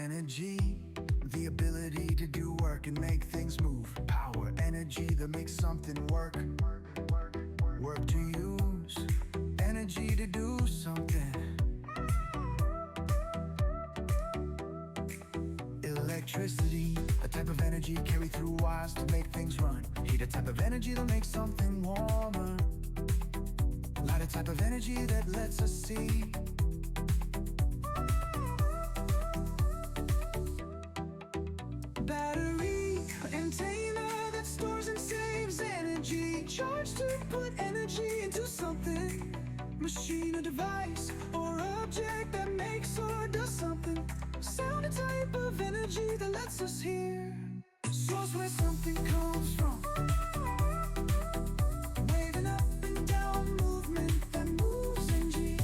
energy, the ability to do work and make things move. Power energy that makes something work. Work to use, energy to do something. Electricity, a type of energy carried through wires to make things run. Heat, a type of energy that makes something warmer. Light, a type of energy that lets us see. Battery, a container that stores and saves energy. Charge to put energy into something. Machine, a device or object that makes or does something. Sound, a type of energy that lets us hear. Source, where something comes from. Waving up and down, movement that moves energy.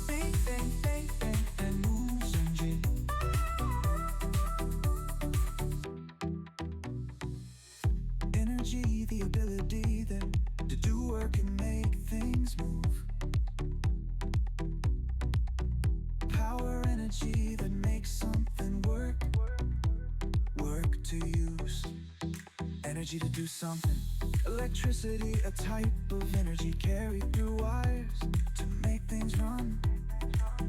Bang, bang, bang, bang, that moves energy. Energy, the ability then to do work and make things move. Power energy that makes something work. Work to use, energy to do something. Electricity, a type of energy carried through wires to make things run.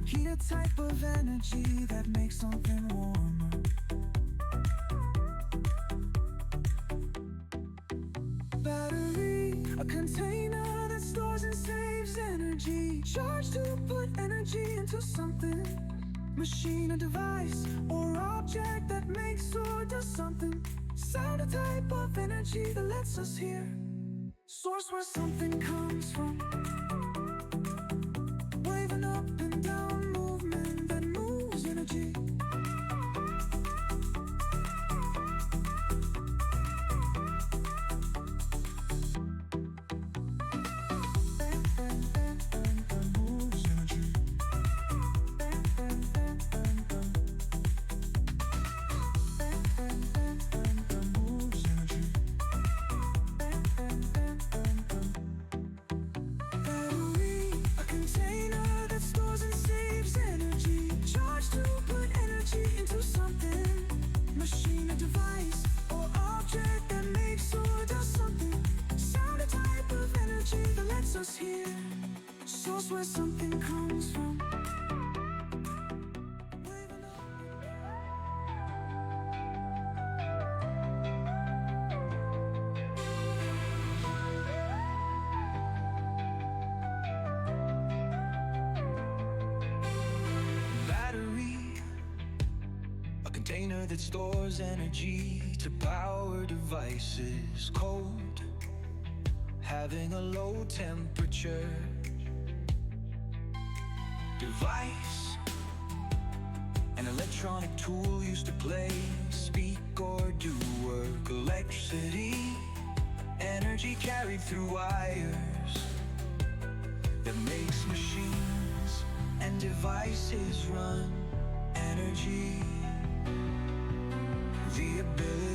Heat, a type of energy that makes something warmer. Battery, a container that stores and saves energy. Charge to put energy into something. Machine, a device or object that makes or does something. Sound, a type of energy that lets us hear. Source, where something comes from. Waving up and down, movement that moves energy. Source, where something comes from. Battery, a container that stores energy to power devices. Cold, having a low temperature. Device, an electronic tool used to play, speak or do work. Electricity, energy carried through wires that makes machines and devices run. Energy, the ability